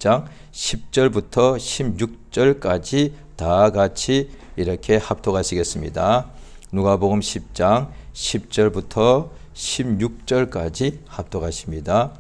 10장 10절부터 16절까지 다 같이 이렇게 합독하시겠습니다. 누가복음 10장 10절부터 16절까지 합독하십니다.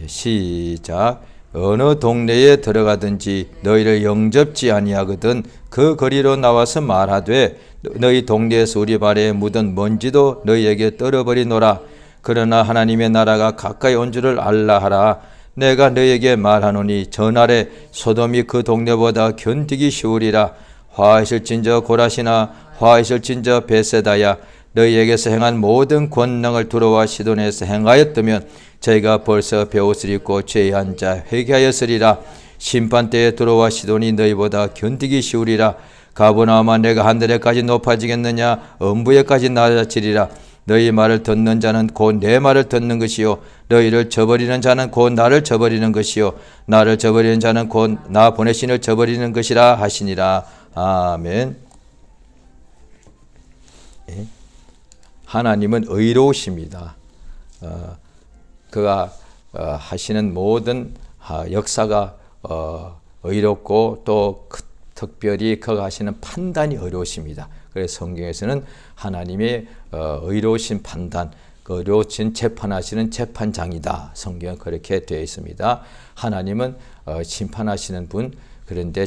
시작. 어느 동네에 들어가든지 너희를 영접지 아니하거든 그 거리로 나와서 말하되 너희 동네에서 우리 발에 묻은 먼지도 너희에게 떨어버리노라. 그러나 하나님의 나라가 가까이 온 줄을 알라 하라. 내가 너희에게 말하노니 전날에 소돔이 그 동네보다 견디기 쉬우리라. 화하실진저 고라시나 화하실진저 베세다야 너희에게서 행한 모든 권능을 두로와 시돈에서 행하였다면 저희가 벌써 베옷을 입고 죄에 앉아 회개하였으리라. 심판때에 두로와 시돈이 너희보다 견디기 쉬우리라. 가버나움아 내가 하늘에까지 높아지겠느냐 음부에까지 낮아지리라. 너희 말을 듣는 자는 곧 내 말을 듣는 것이요 너희를 저버리는 자는 곧 나를 저버리는 것이요 나를 저버리는 자는 곧 나 보내신을 저버리는 것이라 하시니라. 아멘. 하나님은 의로우십니다. 그가 하시는 모든 역사가 의롭고 또 특별히 그가 하시는 판단이 의로우십니다. 그래서 성경에서는 하나님의 의로우신 판단, 의로우신 재판하시는 재판장이다. 성경은 그렇게 되어 있습니다. 하나님은 심판하시는 분, 그런데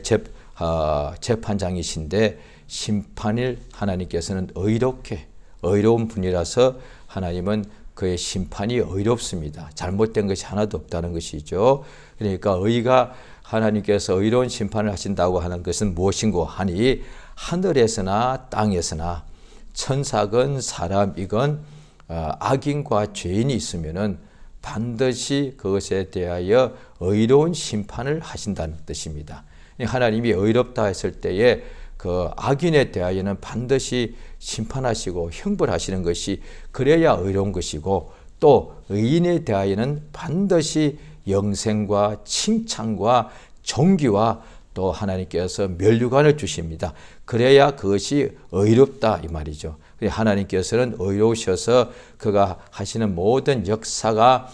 재판장이신데 심판일 하나님께서는 의로운 분이라서 하나님은 그의 심판이 의롭습니다. 잘못된 것이 하나도 없다는 것이죠. 그러니까 의가 하나님께서 의로운 심판을 하신다고 하는 것은 무엇인고 하니 하늘에서나 땅에서나 천사건 사람이건 악인과 죄인이 있으면은 반드시 그것에 대하여 의로운 심판을 하신다는 뜻입니다. 하나님이 의롭다 했을 때에 그 악인에 대하여는 반드시 심판하시고 형벌하시는 것이 그래야 의로운 것이고 또 의인에 대하여는 반드시 영생과 칭찬과 존귀와 또 하나님께서 면류관을 주십니다. 그래야 그것이 의롭다 이 말이죠. 하나님께서는 의로우셔서 그가 하시는 모든 역사가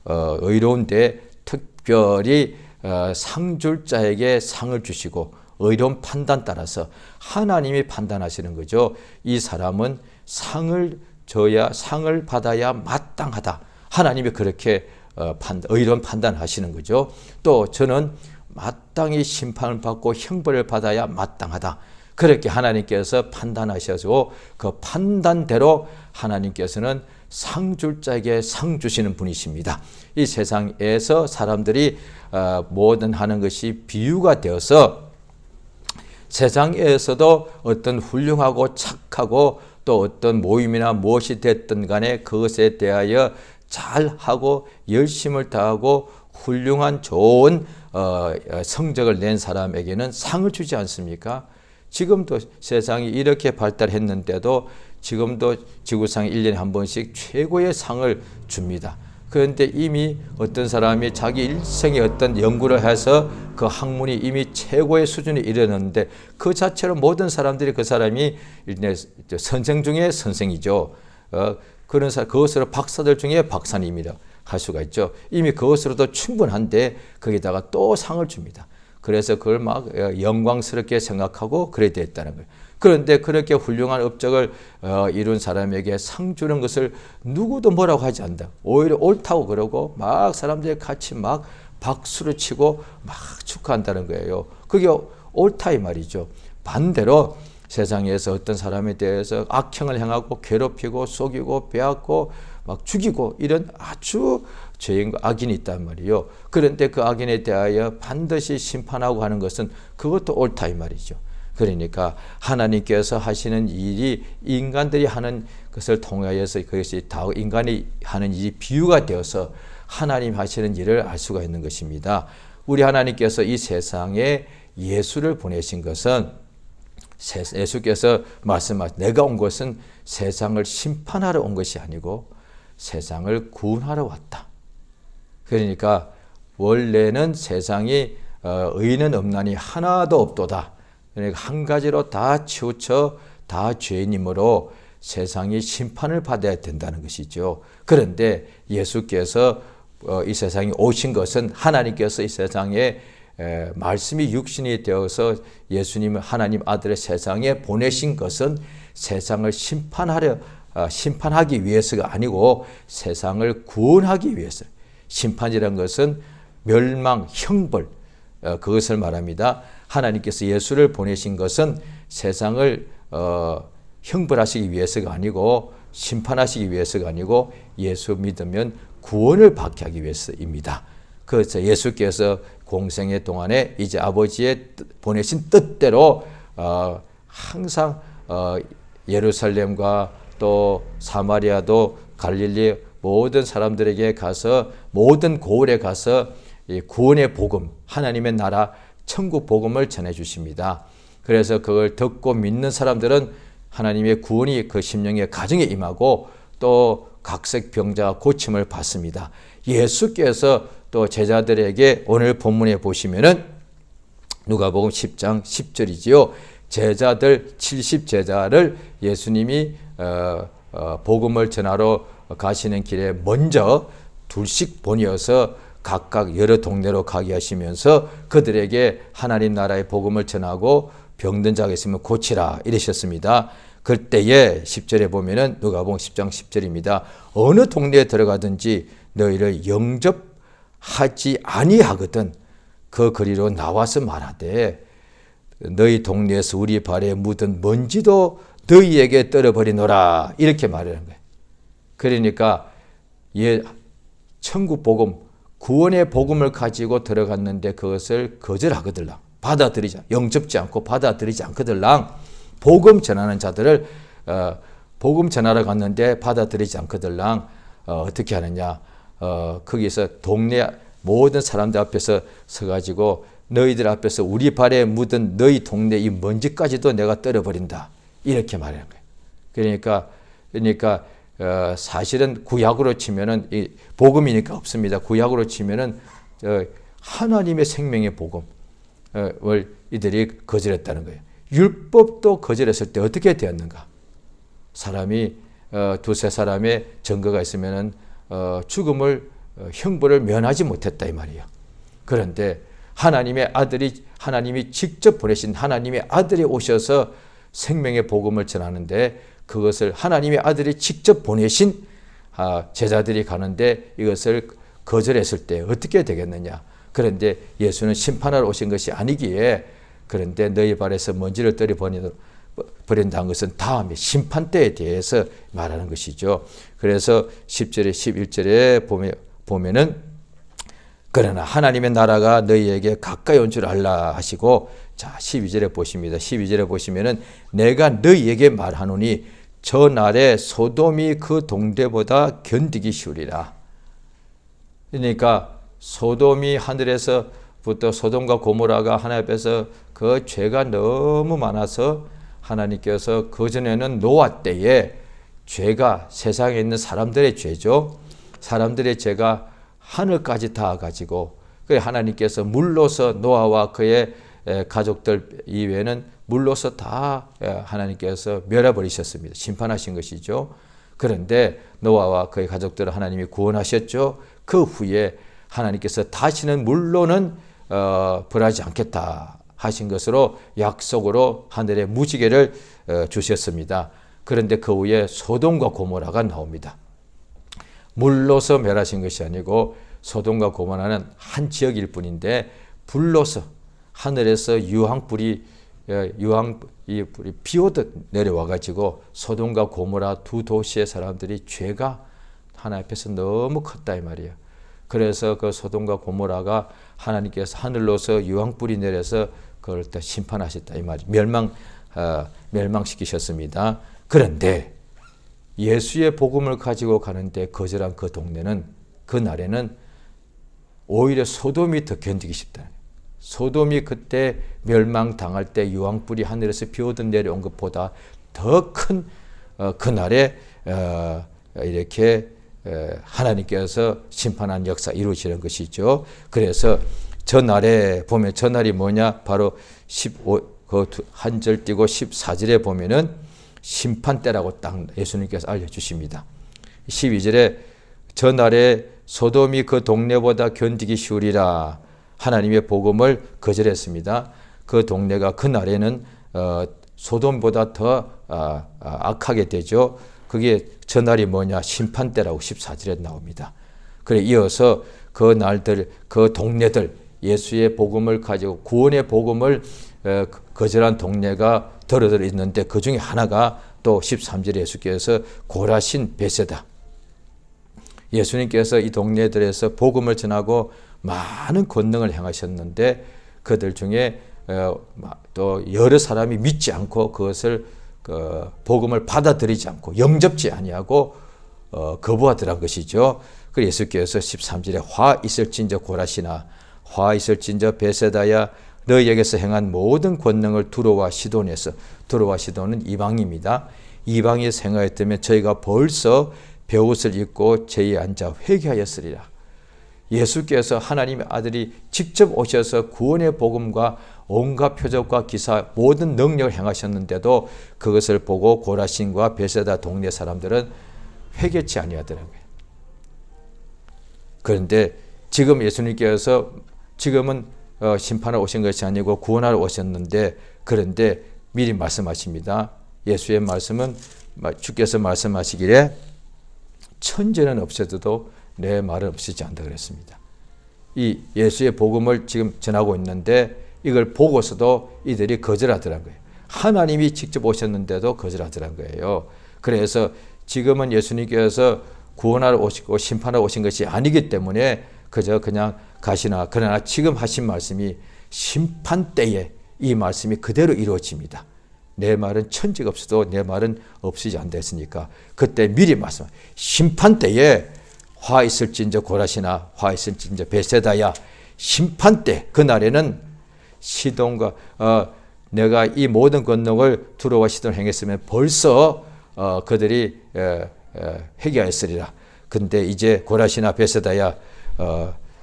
의로운데 특별히 상 줄 자에게 상을 주시고 의로운 판단 따라서 하나님이 판단하시는 거죠. 이 사람은 상을 받아야 마땅하다. 하나님이 그렇게 의로운 판단하시는 거죠. 또 저는 마땅히 심판을 받고 형벌을 받아야 마땅하다. 그렇게 하나님께서 판단하셔서 그 판단대로 하나님께서는 상 줄 자에게 상 주시는 분이십니다. 이 세상에서 사람들이 뭐든 하는 것이 비유가 되어서 세상에서도 어떤 훌륭하고 착하고 또 어떤 모임이나 무엇이 됐든 간에 그것에 대하여 잘하고 열심을 다하고 훌륭한 좋은 성적을 낸 사람에게는 상을 주지 않습니까? 지금도 세상이 이렇게 발달했는데도 지금도 지구상에 1년에 한 번씩 최고의 상을 줍니다. 그런데 이미 어떤 사람이 자기 일생에 어떤 연구를 해서 그 학문이 이미 최고의 수준에 이르렀는데 그 자체로 모든 사람들이 그 사람이 선생 중에 선생이죠. 그것으로 박사들 중에 박사님이라 할 수가 있죠. 이미 그것으로도 충분한데 거기다가 또 상을 줍니다. 그래서 그걸 막 영광스럽게 생각하고 그래야 됐다는 거예요. 그런데 그렇게 훌륭한 업적을 이룬 사람에게 상 주는 것을 누구도 뭐라고 하지 않는다. 오히려 옳다고 그러고 막 사람들이 같이 막 박수를 치고 막 축하한다는 거예요. 그게 옳다 이 말이죠. 반대로 세상에서 어떤 사람에 대해서 악행을 행하고 괴롭히고 속이고 빼앗고 막 죽이고 이런 아주 죄인과 악인이 있단 말이에요. 그런데 그 악인에 대하여 반드시 심판하고 하는 것은 그것도 옳다 이 말이죠. 그러니까 하나님께서 하시는 일이 인간들이 하는 것을 통하여서 그것이 다 인간이 하는 일이 비유가 되어서 하나님 하시는 일을 알 수가 있는 것입니다. 우리 하나님께서 이 세상에 예수를 보내신 것은 예수께서 말씀하신 내가 온 것은 세상을 심판하러 온 것이 아니고 세상을 구원하러 왔다. 그러니까 원래는 세상이 의인은 없나니 하나도 없도다. 그러니까 한 가지로 다 치우쳐 다 죄인이므로 세상이 심판을 받아야 된다는 것이죠. 그런데 예수께서 이 세상에 오신 것은 하나님께서 이 세상에 말씀이 육신이 되어서 예수님을 하나님 아들의 세상에 보내신 것은 세상을 심판하기 위해서가 아니고 세상을 구원하기 위해서. 심판이란 것은 멸망, 형벌, 그것을 말합니다. 하나님께서 예수를 보내신 것은 세상을 형벌하시기 위해서가 아니고 심판하시기 위해서가 아니고 예수 믿으면 구원을 받게 하기 위해서입니다. 그래서 예수께서 공생의 동안에 이제 아버지의 보내신 뜻대로 항상 예루살렘과 또 사마리아도 갈릴리 모든 사람들에게 가서 모든 고을에 가서 구원의 복음, 하나님의 나라, 천국 복음을 전해 주십니다. 그래서 그걸 듣고 믿는 사람들은 하나님의 구원이 그 심령의 가정에 임하고 또 각색 병자가 고침을 받습니다. 예수께서 또 제자들에게 오늘 본문에 보시면은 누가복음 10장 10절이지요. 제자들 70제자를 예수님이 복음을 전하러 가시는 길에 먼저 둘씩 보내어서 각각 여러 동네로 가게 하시면서 그들에게 하나님 나라의 복음을 전하고 병든 자가 있으면 고치라 이러셨습니다. 그때에 10절에 보면은 누가복음 10장 10절입니다. 어느 동네에 들어가든지 너희를 영접하지 아니하거든 그 거리로 나와서 말하되 너희 동네에서 우리 발에 묻은 먼지도 너희에게 떨어버리노라 이렇게 말하는 거예요. 그러니까 천국 복음, 구원의 복음을 가지고 들어갔는데 그것을 거절하거들랑 받아들이지 영접지 않고 받아들이지 않거들랑 복음 전하는 자들을 복음 전하러 갔는데 받아들이지 않거들랑 어떻게 하느냐 거기서 동네 모든 사람들 앞에서 서가지고 너희들 앞에서 우리 발에 묻은 너희 동네 이 먼지까지도 내가 떨어버린다 이렇게 말하는 거예요. 그러니까 사실은 구약으로 치면은 이 복음이니까 없습니다. 구약으로 치면은 하나님의 생명의 복음을 이들이 거절했다는 거예요. 율법도 거절했을 때 어떻게 되었는가? 사람이 두세 사람의 증거가 있으면은 죽음을 형벌을 면하지 못했다 이 말이에요. 그런데 하나님이 직접 보내신 하나님의 아들이 오셔서 생명의 복음을 전하는데 그것을 하나님의 아들이 직접 보내신 제자들이 가는데 이것을 거절했을 때 어떻게 되겠느냐. 그런데 예수는 심판하러 오신 것이 아니기에 그런데 너희 발에서 먼지를 떨어 버린다는 것은 다음에 심판 때에 대해서 말하는 것이죠. 그래서 10절에 11절에 보면은 그러나 하나님의 나라가 너희에게 가까이 온 줄 알라 하시고 자 12절에 보십니다. 12절에 보시면은 내가 너희에게 말하노니 저 날에 소돔이 그 동네보다 견디기 쉬우리라. 그러니까 소돔이 하늘에서부터 소돔과 고모라가 하나님 앞에서 그 죄가 너무 많아서 하나님께서 그전에는 노아 때에 죄가 세상에 있는 사람들의 죄죠. 사람들의 죄가 하늘까지 닿아가지고 하나님께서 물로서 노아와 그의 가족들 이외에는 물로서 다 하나님께서 멸해버리셨습니다. 심판하신 것이죠. 그런데 노아와 그의 가족들을 하나님이 구원하셨죠. 그 후에 하나님께서 다시는 물로는 벌하지 않겠다 하신 것으로 약속으로 하늘의 무지개를 주셨습니다. 그런데 그 후에 소돔과 고모라가 나옵니다. 물로서 멸하신 것이 아니고 소돔과 고모라는 한 지역일 뿐인데 불로서 하늘에서 유황불이 비오듯 내려와 가지고 소돔과 고모라 두 도시의 사람들이 죄가 하나님 앞에서 너무 컸다 이 말이에요. 그래서 그 소돔과 고모라가 하나님께서 하늘로서 유황불이 내려서 그걸 또 심판하셨다 이 말이에요. 멸망시키셨습니다. 그런데 예수의 복음을 가지고 가는데 거절한 그 동네는 그 날에는 오히려 소돔이 더 견디기 쉽다. 소돔이 그때 멸망당할 때 유황불이 하늘에서 비오듯 내려온 것보다 더 큰 그날에 이렇게 하나님께서 심판한 역사 이루어지는 것이죠. 그래서 전날에 보면 전날이 뭐냐? 바로 15한 띄고 14절에 보면은 심판 때라고 딱 예수님께서 알려주십니다. 12절에 전날에 소돔이 그 동네보다 견디기 쉬우리라. 하나님의 복음을 거절했습니다. 그 동네가 그날에는 소돔보다 더 악하게 되죠. 그게 전날이 뭐냐? 심판때라고 14절에 나옵니다. 그래 이어서 그 날들, 그 동네들, 예수의 복음을 가지고 구원의 복음을 거절한 동네가 더러더러 있는데 그 중에 하나가 또 13절에 예수께서 고라신 베세다. 예수님께서 이 동네들에서 복음을 전하고 많은 권능을 행하셨는데 그들 중에 또 여러 사람이 믿지 않고 그것을 복음을 받아들이지 않고 영접지 아니하고 거부하더란 것이죠. 그래서 예수께서 13절에 화 있을진저 고라시나 화 있을진저 베세다야 너희에게서 행한 모든 권능을 두로와 시돈에서, 두로와 시돈은 이방입니다. 이방에서 행하였다면 저희가 벌써 베옷을 입고 제에 앉아 회개하였으리라. 예수께서 하나님의 아들이 직접 오셔서 구원의 복음과 온갖 표적과 기사 모든 능력을 행하셨는데도 그것을 보고 고라신과 베세다 동네 사람들은 회개치 아니하더라고요. 그런데 지금 예수님께서 지금은 심판하러 오신 것이 아니고 구원하러 오셨는데 그런데 미리 말씀하십니다. 예수의 말씀은 주께서 말씀하시기를 천재는 없어도 내 말은 없어지지 않다 그랬습니다. 이 예수의 복음을 지금 전하고 있는데 이걸 보고서도 이들이 거절하더란 거예요. 하나님이 직접 오셨는데도 거절하더란 거예요. 그래서 지금은 예수님께서 구원하러 오시고 심판하러 오신 것이 아니기 때문에 그저 그냥 가시나, 그러나 지금 하신 말씀이 심판 때에 이 말씀이 그대로 이루어집니다. 내 말은 천지가 없어도 내 말은 없어지지 않다 했으니까 그때 미리 말씀, 심판 때에 화 있을진저 고라시나 화 있을진저 베세다야, 심판 때 그날에는 시돈과 내가 이 모든 권능을 두로와 시돈 행했으면 벌써 그들이 회개하였으리라. 근데 이제 고라시나 베세다야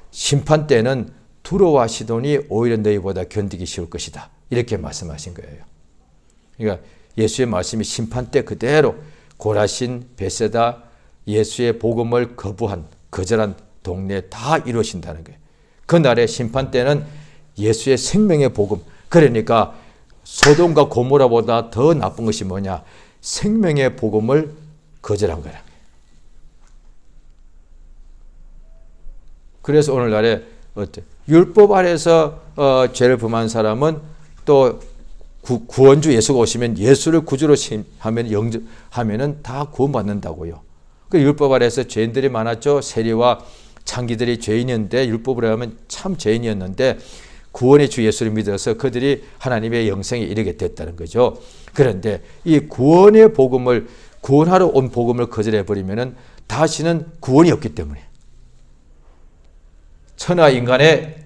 심판 때는 두로와 시돈이 오히려 너희보다 견디기 쉬울 것이다. 이렇게 말씀하신 거예요. 그러니까 예수의 말씀이 심판 때 그대로 고라신, 베세다, 예수의 복음을 거절한 동네에 다 이루어진다는 거예요. 그날의 심판 때는 예수의 생명의 복음, 그러니까 소돔과 고모라보다 더 나쁜 것이 뭐냐? 생명의 복음을 거절한 거라. 그래서 오늘날에 율법 아래서 죄를 범한 사람은 또 구원주 예수가 오시면 예수를 구주로 영접하면은 다 구원받는다고요. 그 율법 아래서 죄인들이 많았죠. 세리와 창기들이 죄인이었는데 율법으로 하면 참 죄인이었는데 구원의 주 예수를 믿어서 그들이 하나님의 영생에 이르게 됐다는 거죠. 그런데 이 구원의 복음을 구원하러 온 복음을 거절해 버리면은 다시는 구원이 없기 때문에 천하 인간의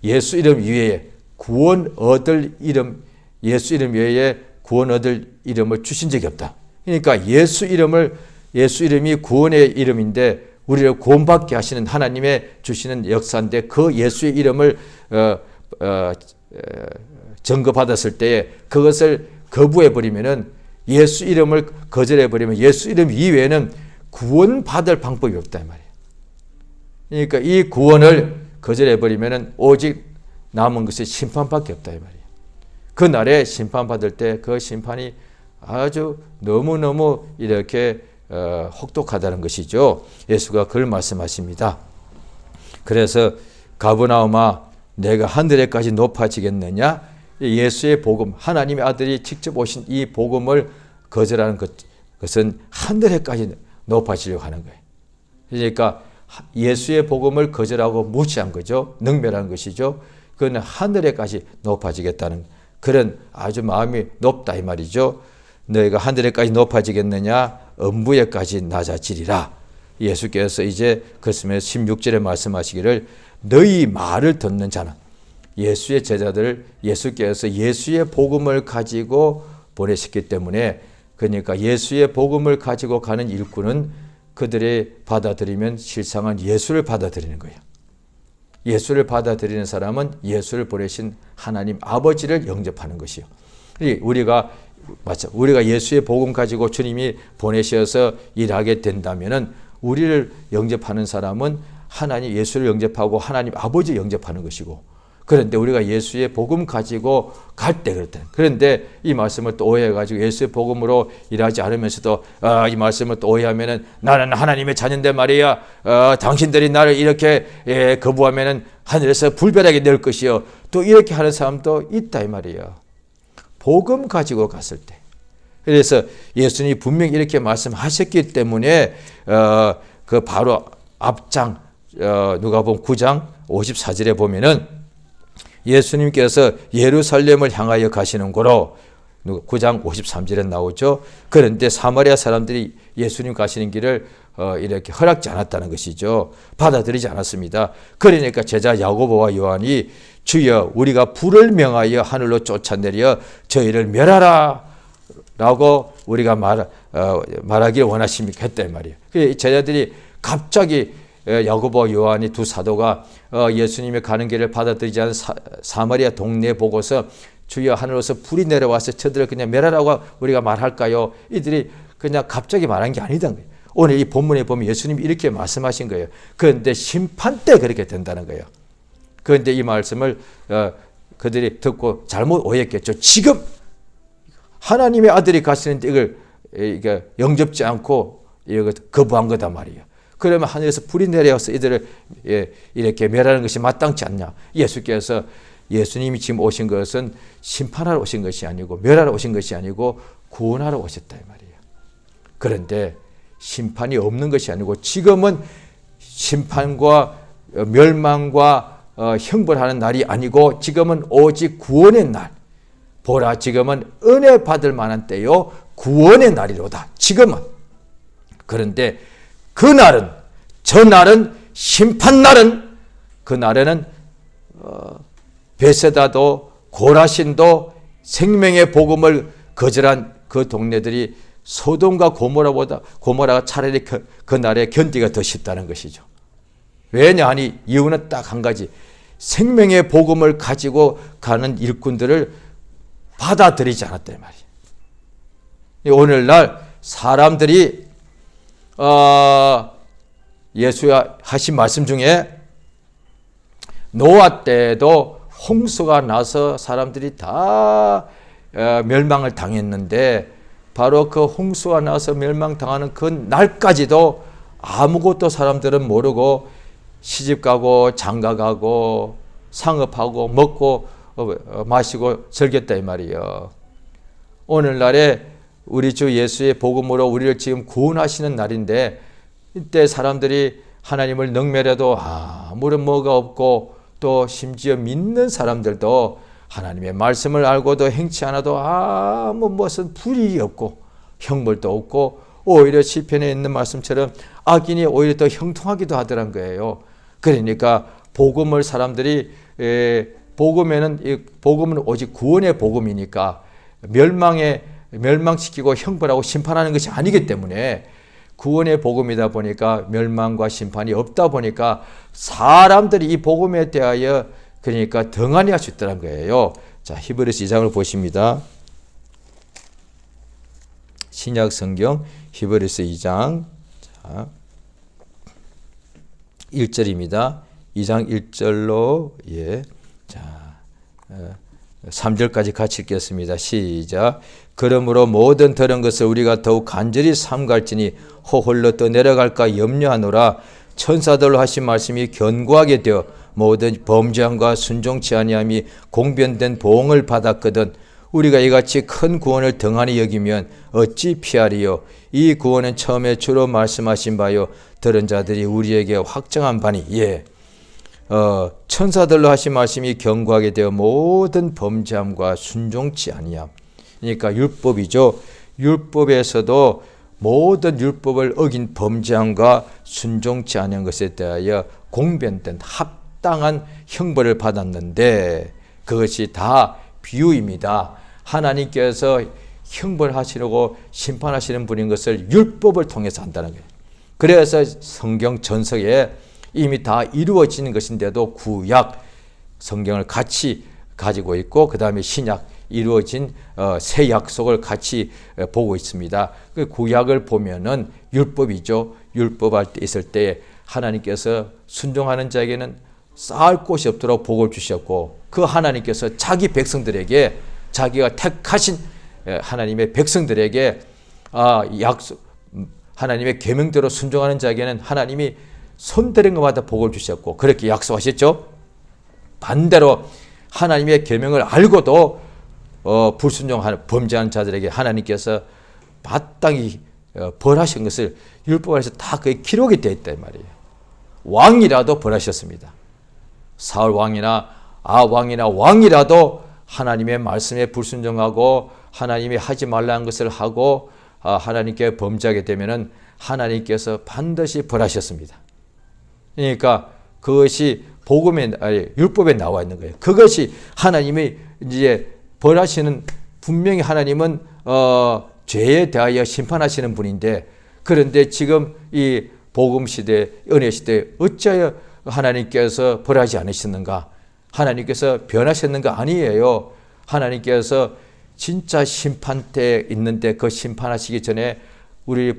예수 이름 이외에 구원 얻을 이름, 예수 이름 외에 구원 얻을 이름을 주신 적이 없다. 그러니까 예수 이름이 구원의 이름인데 우리를 구원받게 하시는 하나님의 주시는 역사인데 그 예수의 이름을 증거받았을 때에 그것을 거부해버리면은 예수 이름을 거절해버리면 예수 이름 이외에는 구원받을 방법이 없다 이 말이에요. 그러니까 이 구원을 거절해버리면은 오직 남은 것이 심판밖에 없다 이 말이에요. 그 날에 심판받을 때 그 심판이 아주 너무너무 이렇게 혹독하다는 것이죠. 예수가 그걸 말씀하십니다. 그래서 가버나움아 내가 하늘에까지 높아지겠느냐? 예수의 복음, 하나님의 아들이 직접 오신 이 복음을 거절하는 것은 하늘에까지 높아지려고 하는 거예요. 그러니까 예수의 복음을 거절하고 무시한 거죠. 능멸한 것이죠. 그는 하늘에까지 높아지겠다는 그런 아주 마음이 높다 이 말이죠. 너희가 하늘에까지 높아지겠느냐? 음부에까지 낮아지리라. 예수께서 이제 그랬으면 16절에 말씀하시기를 너희 말을 듣는 자는 예수의 제자들을 예수께서 예수의 복음을 가지고 보내셨기 때문에 그러니까 예수의 복음을 가지고 가는 일꾼은 그들이 받아들이면 실상은 예수를 받아들이는 거예요. 예수를 받아들이는 사람은 예수를 보내신 하나님 아버지를 영접하는 것이요. 우리가 예수의 복음 가지고 주님이 보내셔서 일하게 된다면은 우리를 영접하는 사람은 하나님 예수를 영접하고 하나님 아버지 영접하는 것이고, 그런데 우리가 예수의 복음 가지고 갈 때 그렇다. 그런데 이 말씀을 또 오해해가지고 예수의 복음으로 일하지 않으면서도 이 말씀을 또 오해하면은 나는 하나님의 자녀인데 말이야. 당신들이 나를 이렇게 거부하면은 하늘에서 불벼락이 낼 것이요. 또 이렇게 하는 사람도 있다 이 말이에요. 복음 가지고 갔을 때. 그래서 예수님이 분명히 이렇게 말씀하셨기 때문에 그 바로 앞장 누가복음 9장 54절에 보면은 예수님께서 예루살렘을 향하여 가시는 고로 9장 53절에 나오죠. 그런데 사마리아 사람들이 예수님 가시는 길을 이렇게 허락지 않았다는 것이죠. 받아들이지 않았습니다. 그러니까 제자 야고보와 요한이 주여 우리가 불을 명하여 하늘로 쫓아내려 저희를 멸하라 라고 우리가 말하기를 원하십니까 했단 말이에요. 제자들이 갑자기 야고보와 요한이 두 사도가 예수님의 가는 길을 받아들이지 않은 사마리아 동네에 보고서 주여 하늘로서 불이 내려와서 저들을 그냥 멸하라고 우리가 말할까요? 이들이 그냥 갑자기 말한 게 아니다는 거예요. 오늘 이 본문에 보면 예수님이 이렇게 말씀하신 거예요. 그런데 심판 때 그렇게 된다는 거예요. 그런데 이 말씀을 그들이 듣고 잘못 오해했겠죠. 지금 하나님의 아들이 가시는데 이걸 영접지 않고 이걸 거부한 거다 말이에요. 그러면 하늘에서 불이 내려와서 이들을 이렇게 멸하는 것이 마땅치 않냐. 예수께서 예수님이 지금 오신 것은 심판하러 오신 것이 아니고 멸하러 오신 것이 아니고 구원하러 오셨다 이 말이에요. 그런데 심판이 없는 것이 아니고 지금은 심판과 멸망과 형벌하는 날이 아니고 지금은 오직 구원의 날. 보라 지금은 은혜 받을 만한 때요 구원의 날이로다. 지금은. 그런데 그 날은 저 날은 심판날은 그 날에는 베세다도 고라신도 생명의 복음을 거절한 그 동네들이 소돔과 고모라가 차라리 그 날에 견디가 더 쉽다는 것이죠. 왜냐 하니 이유는 딱 한 가지. 생명의 복음을 가지고 가는 일꾼들을 받아들이지 않았단 말이에요. 오늘날 사람들이 예수가 하신 말씀 중에 노아 때도 홍수가 나서 사람들이 다 멸망을 당했는데 바로 그 홍수가 나서 멸망당하는 그 날까지도 아무것도 사람들은 모르고 시집가고 장가가고 상업하고 먹고 마시고 즐겼다 이 말이에요. 오늘날에 우리 주 예수의 복음으로 우리를 지금 구원하시는 날인데 이때 사람들이 하나님을 능멸해도 아무런 뭐가 없고 또 심지어 믿는 사람들도 하나님의 말씀을 알고도 행치 않아도 아무 무슨 불이익이 없고 형벌도 없고 오히려 시편에 있는 말씀처럼 악인이 오히려 더 형통하기도 하더란 거예요. 그러니까 복음을 사람들이 복음은 오직 구원의 복음이니까 멸망시키고 형벌하고 심판하는 것이 아니기 때문에 구원의 복음이다 보니까 멸망과 심판이 없다 보니까 사람들이 이 복음에 대하여 그러니까 등한히 할 수 있다는 거예요. 자, 히브리서 2장을 보십니다. 신약 성경 히브리서 2장 1절입니다. 2장 1절로 3절까지 같이 읽겠습니다. 시작. 그러므로 모든 들은 것을 우리가 더욱 간절히 삼갈지니 호홀로 떠내려갈까 염려하노라. 천사들로 하신 말씀이 견고하게 되어 모든 범죄함과 순종치 아니함이 공변된 보응을 받았거든. 우리가 이같이 큰 구원을 등한히 여기면 어찌 피하리요. 이 구원은 처음에 주로 말씀하신 바요 들은 자들이 우리에게 확정한 바니 천사들로 하신 말씀이 견고하게 되어 모든 범죄함과 순종치 아니함. 그러니까 율법이죠. 율법에서도 모든 율법을 어긴 범죄함과 순종치 않은 것에 대하여 공변된 합당한 형벌을 받았는데 그것이 다 비유입니다. 하나님께서 형벌하시려고 심판하시는 분인 것을 율법을 통해서 한다는 거예요. 그래서 성경 전서에 이미 다 이루어지는 것인데도 구약 성경을 같이 가지고 있고 그 다음에 신약 이루어진 새 약속을 같이 보고 있습니다. 그 구약을 보면은 율법이죠. 율법할 때 있을 때 하나님께서 순종하는 자에게는 쌓을 곳이 없도록 복을 주셨고, 그 하나님께서 자기 백성들에게, 자기가 택하신 하나님의 백성들에게 하나님의 계명대로 순종하는 자에게는 하나님이 손대는 것마다 복을 주셨고, 그렇게 약속하셨죠. 반대로 하나님의 계명을 알고도 불순종하는 범죄하는 자들에게 하나님께서 마땅히 벌하신 것을 율법 안에서 다 그게 기록이 되어 있단 말이에요. 왕이라도 벌하셨습니다. 사울 왕이나 왕이나 왕이라도 하나님의 말씀에 불순종하고 하나님이 하지 말라는 것을 하고 하나님께 범죄하게 되면은 하나님께서 반드시 벌하셨습니다. 그러니까 그것이 율법에 나와 있는 거예요. 그것이 하나님이 이제 벌하시는, 분명히 하나님은 죄에 대하여 심판하시는 분인데, 그런데 지금 이 복음 시대, 은혜 시대 어찌하여 하나님께서 벌하지 않으셨는가? 하나님께서 변하셨는가? 아니에요. 하나님께서 진짜 심판 때 있는데 그 심판하시기 전에 우리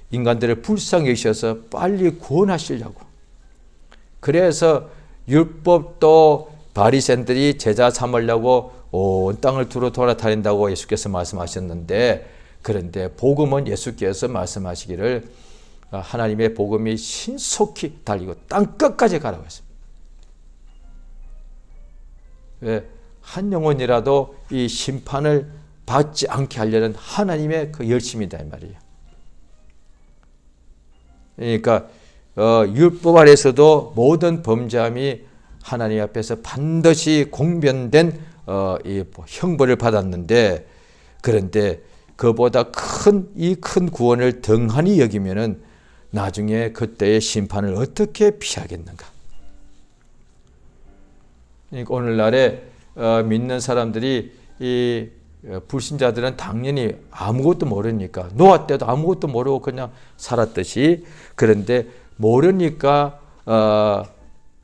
인간들을 불쌍히 여기셔서 빨리 구원하시려고. 그래서 율법도 바리새인들이 제자 삼으려고 온 땅을 두루 돌아다닌다고 예수께서 말씀하셨는데, 그런데 복음은 예수께서 말씀하시기를 하나님의 복음이 신속히 달리고 땅 끝까지 가라고 했습니다. 한 영혼이라도 이 심판을 받지 않게 하려는 하나님의 그 열심이다 이 말이에요. 그러니까 율법 아래서도 모든 범죄함이 하나님 앞에서 반드시 공변된 이 형벌을 받았는데, 그런데 그보다 이 큰 구원을 등한히 여기면은 나중에 그때의 심판을 어떻게 피하겠는가? 그러니까 오늘날에 믿는 사람들이, 이 불신자들은 당연히 아무것도 모르니까, 노아 때도 아무것도 모르고 그냥 살았듯이, 그런데 모르니까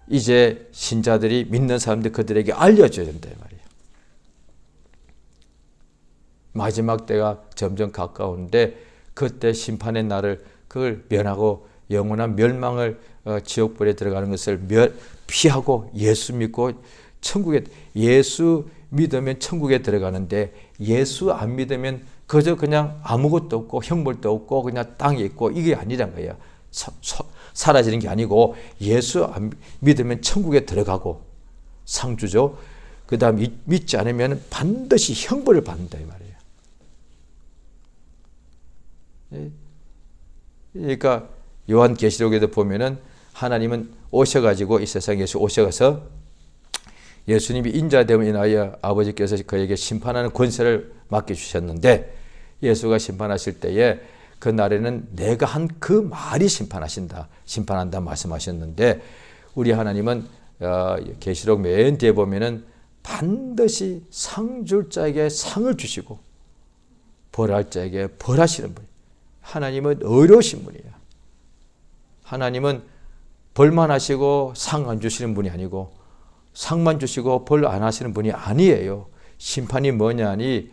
이제 신자들이, 믿는 사람들이 그들에게 알려줘야 된다 말이에요. 마지막 때가 점점 가까운데 그때 심판의 날을 그걸 면하고 영원한 멸망을 지옥불에 들어가는 것을 피하고 예수 믿고 천국에, 예수 믿으면 천국에 들어가는데 예수 안 믿으면 그저 그냥 아무것도 없고 형벌도 없고 그냥 땅에 있고, 이게 아니란 거예요. 사라지는 게 아니고 예수 안 믿으면 천국에 들어가고 상주죠. 그 다음 믿지 않으면 반드시 형벌을 받는다 이 말이에요. 그러니까 요한계시록에도 보면은 하나님은 오셔가지고 이 세상에 오셔가서 예수님이 인자됨을 인하여 아버지께서 그에게 심판하는 권세를 맡겨주셨는데, 예수가 심판하실 때에 그 날에는 내가 한 그 말이 심판한다 말씀하셨는데, 우리 하나님은 계시록 맨 뒤에 보면은 반드시 상 줄 자에게 상을 주시고 벌할 자에게 벌하시는 분. 하나님은 의로우신 분이에요. 하나님은 벌만 하시고 상 안 주시는 분이 아니고, 상만 주시고 벌 안 하시는 분이 아니에요. 심판이 뭐냐니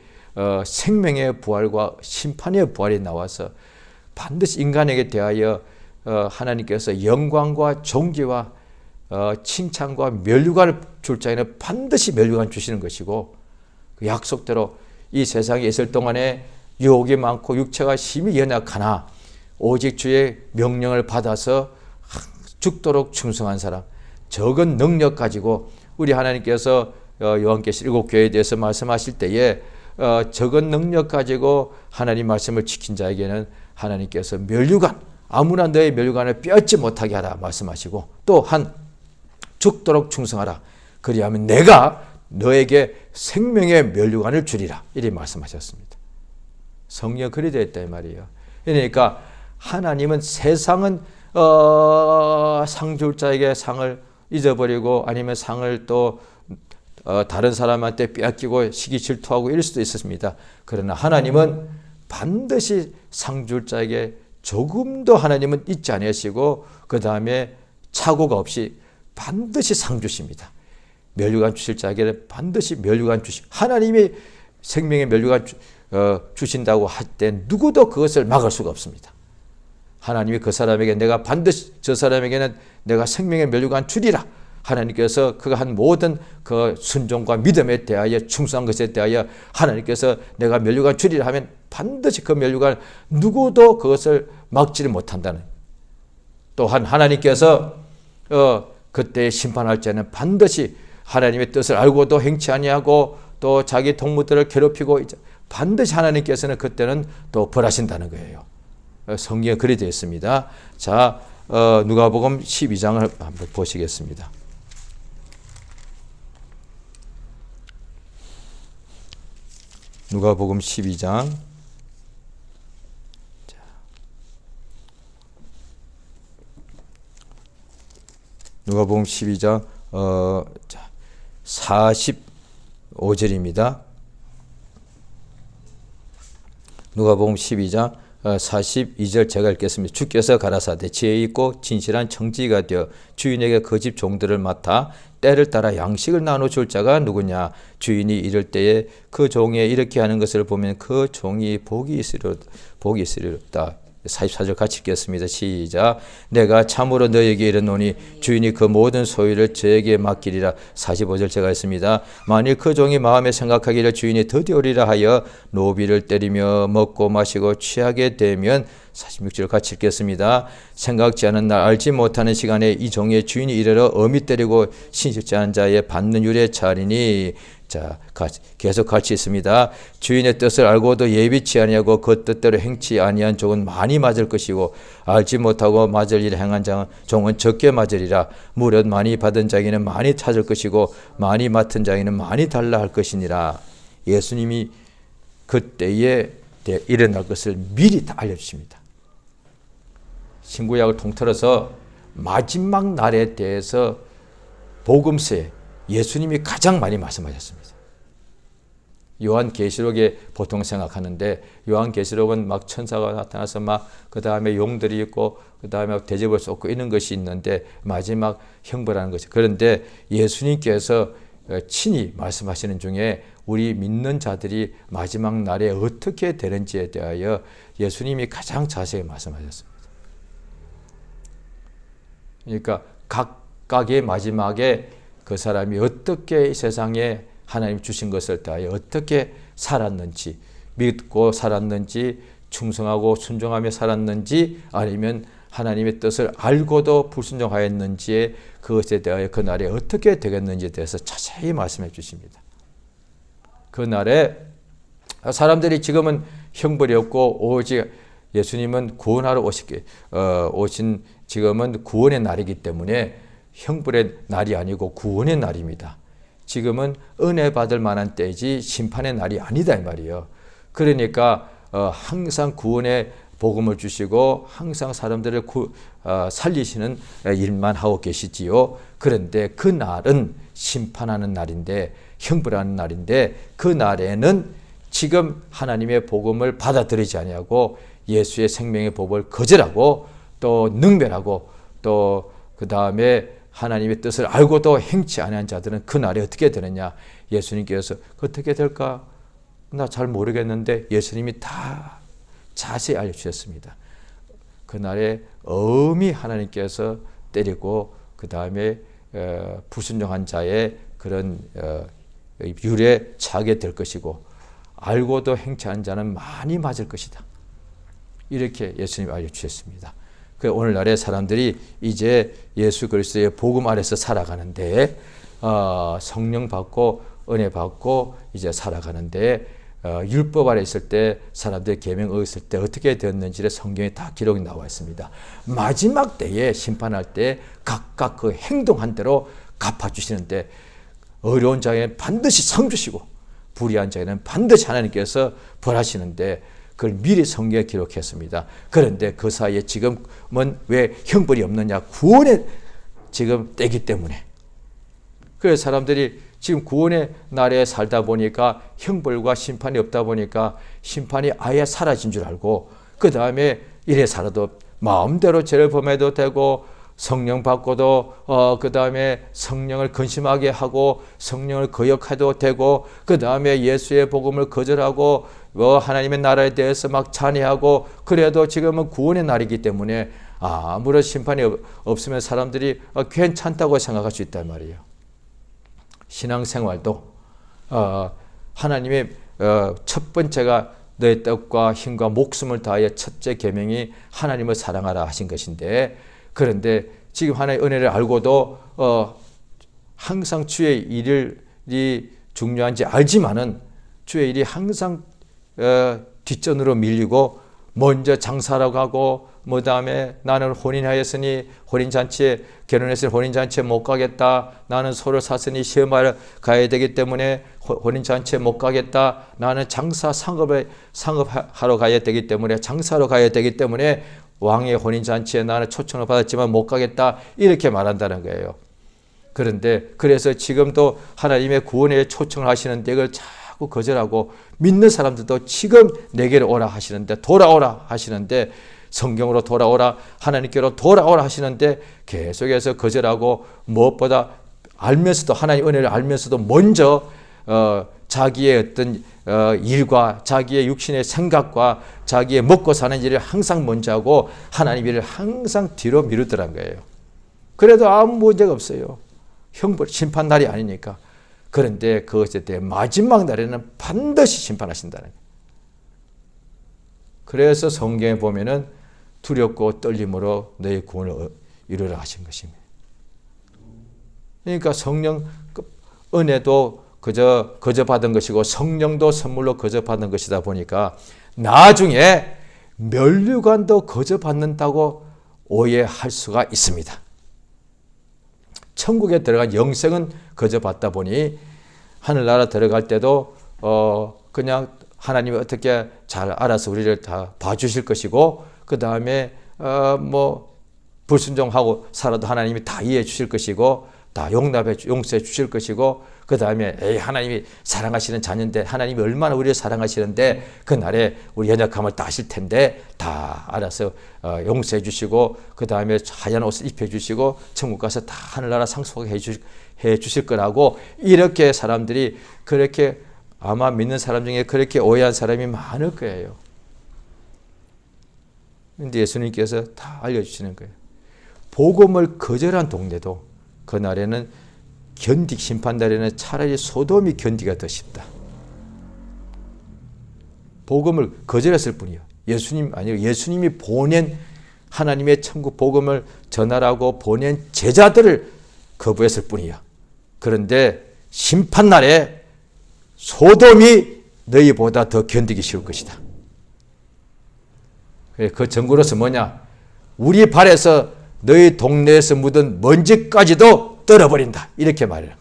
생명의 부활과 심판의 부활이 나와서 반드시 인간에게 대하여 하나님께서 영광과 존귀와 칭찬과 면류관을 줄 자에는 반드시 면류관 주시는 것이고, 그 약속대로 이 세상에 있을 동안에 유혹이 많고 육체가 심히 연약하나 오직 주의 명령을 받아서 죽도록 충성한 사람, 적은 능력 가지고, 우리 하나님께서 요한계시 7교회에 대해서 말씀하실 때에 적은 능력 가지고 하나님 말씀을 지킨 자에게는 하나님께서 면류관, 아무나 너의 면류관을 빼앗지 못하게 하라 말씀하시고, 또한 죽도록 충성하라, 그리하면 내가 너에게 생명의 면류관을 주리라, 이렇게 말씀하셨습니다. 성경 그리 되어 있다 이 말이에요. 그러니까 하나님은, 세상은 상 줄 자에게 상을 잊어버리고 아니면 상을 또 다른 사람한테 빼앗기고 시기 질투하고 이럴 수도 있었습니다. 그러나 하나님은 반드시 상 줄 자에게 조금도 하나님은 잊지 않으시고 그 다음에 착오가 없이 반드시 상 주십니다. 면류관 주실 자에게 반드시 면류관 하나님이 생명의 면류관 주신다고 할 때 누구도 그것을 막을 수가 없습니다. 하나님이 그 사람에게 내가 반드시 저 사람에게는 내가 생명의 면류관 주리라. 하나님께서 그가 한 모든 그 순종과 믿음에 대하여 충성한 것에 대하여 하나님께서 내가 면류관 주리라 하면 반드시 그 면류관 누구도 그것을 막지를 못한다는. 또한 하나님께서 그때 심판할 때는 반드시 하나님의 뜻을 알고도 행치 아니하고 또 자기 동무들을 괴롭히고 반드시 하나님께서는 그때는 또 벌하신다는 거예요. 성경에 그리 되어 있습니다. 자, 누가복음 12장을 한번 보시겠습니다. 누가복음 12장. 누가복음 12장 45절입니다. 누가복음 12장 42절 제가 읽겠습니다. 주께서 가라사대 지혜 있고 진실한 청지기가 되어 주인에게 그 집 종들을 맡아 때를 따라 양식을 나눠줄 자가 누구냐. 주인이 이럴 때에 그 종에 이렇게 하는 것을 보면 그 종이 복이 있으리로다. 44절 같이 읽겠습니다. 시작. 내가 참으로 너에게 이르노니 주인이 그 모든 소유를 저에게 맡기리라. 45절 제가 했습니다. 만일 그 종이 마음에 생각하기를 주인이 드디어 오리라 하여 노비를 때리며 먹고 마시고 취하게 되면 46절 같이 읽겠습니다. 생각지 않은 날 알지 못하는 시간에 이 종의 주인이 이르러 엄히 때리고 신실지 않은 자의 받는 율에 차리니. 자, 계속 같이 있습니다. 주인의 뜻을 알고도 예비치 아니하고 그 뜻대로 행치 아니한 종은 많이 맞을 것이고 알지 못하고 맞을 일을 행한 종은 적게 맞으리라. 무릇 많이 받은 자에게는 많이 찾을 것이고 많이 맡은 자에게는 많이 달라 할 것이니라. 예수님이 그때에 일어날 것을 미리 다 알려주십니다. 신구약을 통틀어서 마지막 날에 대해서 복음서에 예수님이 가장 많이 말씀하셨습니다. 요한계시록에 보통 생각하는데 요한계시록은 막 천사가 나타나서 막 그 다음에 용들이 있고 그 다음에 대접을 쏟고 이런 것이 있는데 마지막 형벌하는 것이. 그런데 예수님께서 친히 말씀하시는 중에 우리 믿는 자들이 마지막 날에 어떻게 되는지에 대하여 예수님이 가장 자세히 말씀하셨습니다. 그러니까 각각의 마지막에 그 사람이 어떻게 세상에 하나님 주신 것을 다하여 어떻게 살았는지, 믿고 살았는지, 충성하고 순종하며 살았는지, 아니면 하나님의 뜻을 알고도 불순종하였는지에 그것에 대하여 그 날에 어떻게 되겠는지에 대해서 자세히 말씀해 주십니다. 그 날에 사람들이 지금은 형벌이 없고 오직 예수님은 구원하러 오신 지금은 구원의 날이기 때문에 형벌의 날이 아니고 구원의 날입니다. 지금은 은혜 받을 만한 때이지 심판의 날이 아니다 이 말이에요. 그러니까 항상 구원의 복음을 주시고 항상 사람들을 살리시는 일만 하고 계시지요. 그런데 그 날은 심판하는 날인데 형벌하는 날인데 그 날에는 지금 하나님의 복음을 받아들이지 아니하고 예수의 생명의 복을 거절하고 또 능멸하고 또 그 다음에 하나님의 뜻을 알고도 행치 아니한 자들은 그 날에 어떻게 되느냐. 예수님께서 어떻게 될까? 나 잘 모르겠는데 예수님이 다 자세히 알려주셨습니다. 그 날에 엄히 하나님께서 때리고 그 다음에 불순종한 자의 그런 율에 차게 될 것이고 알고도 행치 않은 자는 많이 맞을 것이다. 이렇게 예수님이 알려주셨습니다. 그 오늘날의 사람들이 이제 예수 그리스도의 복음 아래서 살아가는데 성령 받고 은혜 받고 이제 살아가는데 율법 아래 있을 때 사람들의 계명 어겼을 때 어떻게 되었는지를 성경에 다 기록이 나와 있습니다. 마지막 때에 심판할 때 각각 그 행동한 대로 갚아주시는데 어려운 자에는 반드시 상 주시고 불의한 자에는 반드시 하나님께서 벌하시는데 그걸 미리 성경에 기록했습니다. 그런데 그 사이에 지금은 왜 형벌이 없느냐? 구원의 지금 때이기 때문에. 그래서 사람들이 지금 구원의 날에 살다 보니까 형벌과 심판이 없다 보니까 심판이 아예 사라진 줄 알고 그 다음에 이래 살아도 마음대로 죄를 범해도 되고 성령 받고도 그 다음에 성령을 근심하게 하고 성령을 거역해도 되고 그 다음에 예수의 복음을 거절하고 하나님의 나라에 대해서 막 찬양하고 그래도 지금은 구원의 날이기 때문에 아무런 심판이 없으면 사람들이 괜찮다고 생각할 수 있단 말이에요. 신앙생활도 하나님의 첫 번째가 너의 뜻과 힘과 목숨을 다하여 첫째 계명이 하나님을 사랑하라 하신 것인데 그런데 지금 하나님의 은혜를 알고도 항상 주의 일이 중요한지 알지만은 주의 일이 항상 뒷전으로 밀리고 먼저 장사하러 가고 뭐 다음에 나는 혼인하였으니 혼인잔치에 결혼했으니 혼인잔치에 못 가겠다. 나는 소를 샀으니 시험하러 가야 되기 때문에 혼인잔치에 못 가겠다. 나는 장사 상업하러 가야 되기 때문에 장사하러 가야 되기 때문에 왕의 혼인잔치에 나는 초청을 받았지만 못 가겠다. 이렇게 말한다는 거예요. 그런데 그래서 지금도 하나님의 구원에 초청을 하시는데 이걸 자꾸 거절하고 믿는 사람들도 지금 내게로 오라 하시는데 돌아오라 하시는데 성경으로 돌아오라 하나님께로 돌아오라 하시는데 계속해서 거절하고 무엇보다 알면서도 하나님의 은혜를 알면서도 먼저 자기의 어떤 일과 자기의 육신의 생각과 자기의 먹고 사는 일을 항상 먼저 하고 하나님 일을 항상 뒤로 미루더란 거예요. 그래도 아무 문제가 없어요. 형벌 심판 날이 아니니까. 그런데 그것에 대해 마지막 날에는 반드시 심판하신다는 거예요. 그래서 성경에 보면은 두렵고 떨림으로 너의 구원을 이루라 하신 것입니다. 그러니까 성령 은혜도 거저 받은 것이고 성령도 선물로 거저 받은 것이다 보니까 나중에 면류관도 거저 받는다고 오해할 수가 있습니다. 천국에 들어간 영생은 거저 받다 보니 하늘나라 들어갈 때도 그냥 하나님이 어떻게 잘 알아서 우리를 다 봐주실 것이고 그 다음에 뭐 불순종하고 살아도 하나님이 다 이해해 주실 것이고 다 용서해 주실 것이고 그 다음에 하나님이 사랑하시는 자녀인데 하나님이 얼마나 우리를 사랑하시는데 그날에 우리 연약함을 다 아실 텐데 다 알아서 용서해 주시고 그 다음에 하얀 옷을 입혀 주시고 천국 가서 다 하늘나라 상속해 주실 거라고 이렇게 사람들이 그렇게 아마 믿는 사람 중에 그렇게 오해한 사람이 많을 거예요. 그런데 예수님께서 다 알려주시는 거예요. 복음을 거절한 동네도 그날에는 심판날에는 차라리 소돔이 견디가 더 쉽다. 복음을 거절했을 뿐이요. 예수님이 보낸 하나님의 천국 복음을 전하라고 보낸 제자들을 거부했을 뿐이야. 그런데 심판날에 소돔이 너희보다 더 견디기 쉬울 것이다. 그 증거로서 뭐냐? 우리 발에서 너희 동네에서 묻은 먼지까지도 떨어버린다. 이렇게 말해요.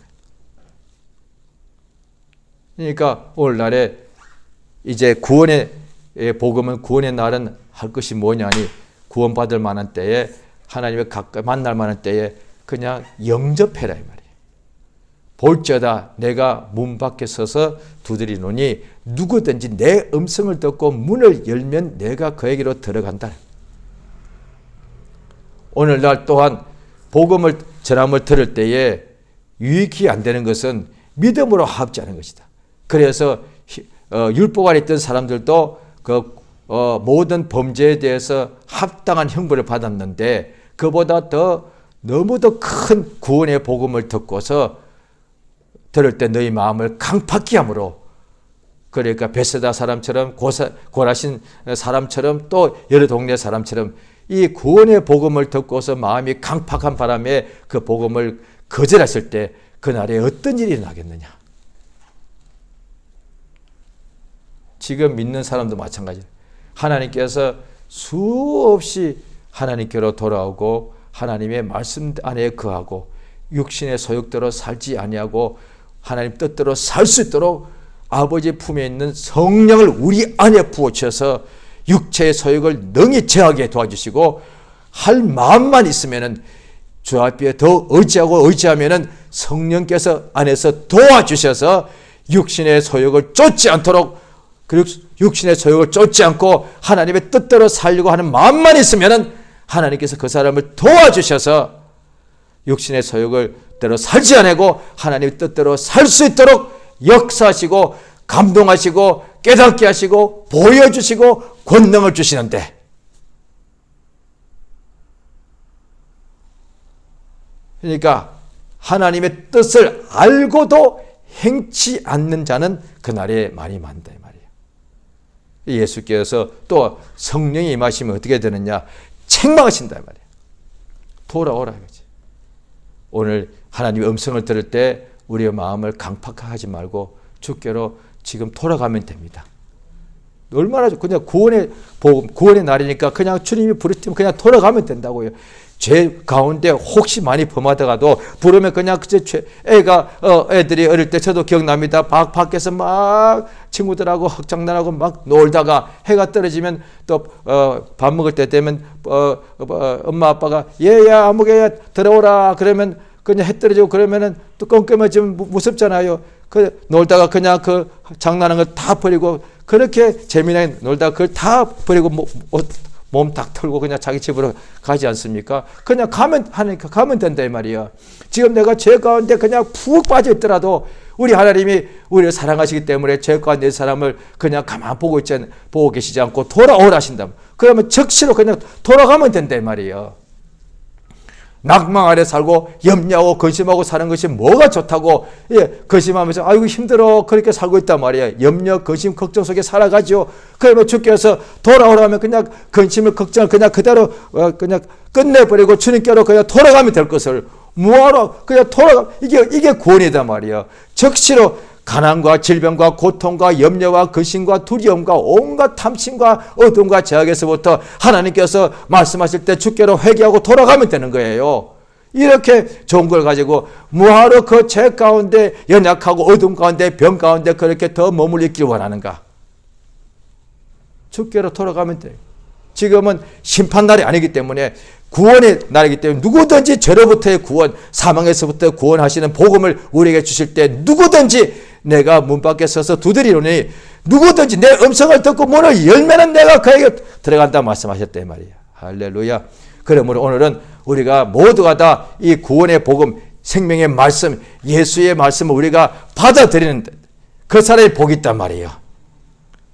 그러니까 오늘날에 이제 구원의 복음은 구원의 날은 할 것이 뭐냐니 구원받을 만한 때에 하나님을 가까이 만날 만한 때에 그냥 영접해라 이 말이에요. 볼지어다 내가 문 밖에 서서 두드리노니 누구든지 내 음성을 듣고 문을 열면 내가 그에게로 들어간다. 오늘날 또한 복음을 전함을 들을 때에 유익이 안 되는 것은 믿음으로 합지 않은 것이다. 그래서 율법 아래 있던 사람들도 모든 범죄에 대해서 합당한 형벌을 받았는데 그보다 더 너무도 큰 구원의 복음을 듣고서 들을 때 너희 마음을 강팍히 함으로 그러니까 베세다 사람처럼 고라신 사람처럼 또 여러 동네 사람처럼 이 구원의 복음을 듣고서 마음이 강팍한 바람에 그 복음을 거절했을 때 그날에 어떤 일이 일어나겠느냐. 지금 믿는 사람도 마찬가지예요. 하나님께서 수없이 하나님께로 돌아오고 하나님의 말씀 안에 거하고 육신의 소욕대로 살지 아니하고 하나님 뜻대로 살 수 있도록 아버지 품에 있는 성령을 우리 안에 부어주셔서 육체의 소욕을 능히 제하게 도와주시고 할 마음만 있으면은 주 앞에 더 의지하면은 성령께서 안에서 도와주셔서 육신의 소욕을 쫓지 않도록 그리고 육신의 소욕을 쫓지 않고 하나님의 뜻대로 살려고 하는 마음만 있으면은 하나님께서 그 사람을 도와주셔서 육신의 소욕을 대로 살지 않고 하나님의 뜻대로 살 수 있도록 역사하시고 감동하시고 깨닫게 하시고 보여주시고 권능을 주시는데, 그러니까 하나님의 뜻을 알고도 행치 않는 자는 그날에 많이 많다 이 말이에요. 예수께서 또 성령이 임하시면 어떻게 되느냐? 책망하신다 이 말이에요. 돌아오라 이거지. 오늘 하나님의 음성을 들을 때 우리의 마음을 강팍하지 말고 주께로 지금 돌아가면 됩니다. 얼마나 그냥 구원의 날이니까 그냥 주님이 부르시면 그냥 돌아가면 된다고요. 죄 가운데 혹시 많이 범하다가도 부르면 그냥 애들이 어릴 때 저도 기억납니다. 밖에서 막 친구들하고 흑장난하고 막 놀다가 해가 떨어지면 또 밥 먹을 때 되면 엄마 아빠가 얘야 아무개야 들어오라 그러면 그냥 해 떨어지고 그러면은 또 껌껌해지면 무섭잖아요. 그 놀다가 그냥 그 장난한 걸 다 버리고 그렇게 재미나게 놀다가 그걸 다 버리고 몸 딱 털고 그냥 자기 집으로 가지 않습니까? 그냥 가면 된다 이 말이야. 지금 내가 죄 가운데 그냥 푹 빠져 있더라도 우리 하나님이 우리를 사랑하시기 때문에 죄 가운데 사람을 그냥 가만 보고 계시지 않고 돌아오라 하신다. 그러면 즉시로 그냥 돌아가면 된다 이 말이야. 낙망 아래 살고 염려하고 근심하고 사는 것이 뭐가 좋다고, 근심하면서 아이고 힘들어 그렇게 살고 있단 말이에요. 염려 근심 걱정 속에 살아가죠. 그러면 주께서 돌아오라면 그냥 근심을 걱정을 그냥 그대로 그냥 끝내버리고 주님께로 그냥 돌아가면 될 것을 뭐하러 그냥 이게 구원이다 말이에요. 즉시로 가난과 질병과 고통과 염려와 근심과 두려움과 온갖 탐심과 어둠과 죄악에서부터 하나님께서 말씀하실 때 주께로 회개하고 돌아가면 되는 거예요. 이렇게 좋은 걸 가지고 뭐하러 그 죄 가운데 연약하고 어둠 가운데 병 가운데 그렇게 더 머물리길 원하는가? 주께로 돌아가면 돼요. 지금은 심판날이 아니기 때문에 구원의 날이기 때문에 누구든지 죄로부터의 구원, 사망에서부터 구원하시는 복음을 우리에게 주실 때 누구든지 내가 문 밖에 서서 두드리노니 누구든지 내 음성을 듣고 문을 열면은 내가 그에게 들어간다 말씀하셨단 말이야. 할렐루야. 그러므로 오늘은 우리가 모두가 다 이 구원의 복음, 생명의 말씀, 예수의 말씀을 우리가 받아들이는 그 사람이 복이 있단 말이야.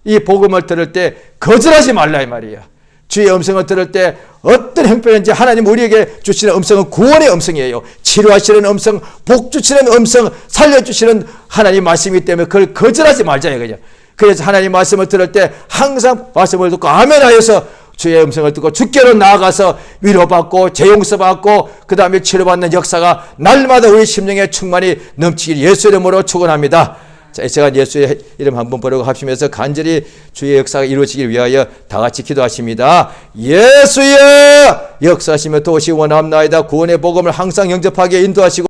이 복음을 들을 때 거절하지 말라 이 말이야. 주의 음성을 들을 때 어떤 형편인지 하나님 우리에게 주시는 음성은 구원의 음성이에요. 치료하시는 음성, 복 주시는 음성, 살려주시는 하나님 말씀이기 때문에 그걸 거절하지 말자 이거죠. 그래서 하나님 말씀을 들을 때 항상 말씀을 듣고 아멘하여서 주의 음성을 듣고 주께로 나아가서 위로받고 재용서받고 그 다음에 치료받는 역사가 날마다 우리 심령에 충만히 넘치길 예수 이름으로 축원합니다. 자, 제가 예수의 이름 한번 부르고 합심해서 간절히 주의 역사가 이루어지길 위하여 다 같이 기도하십니다. 예수여 역사하시며 도우시기 원합나이다. 구원의 복음을 항상 영접하게 인도하시고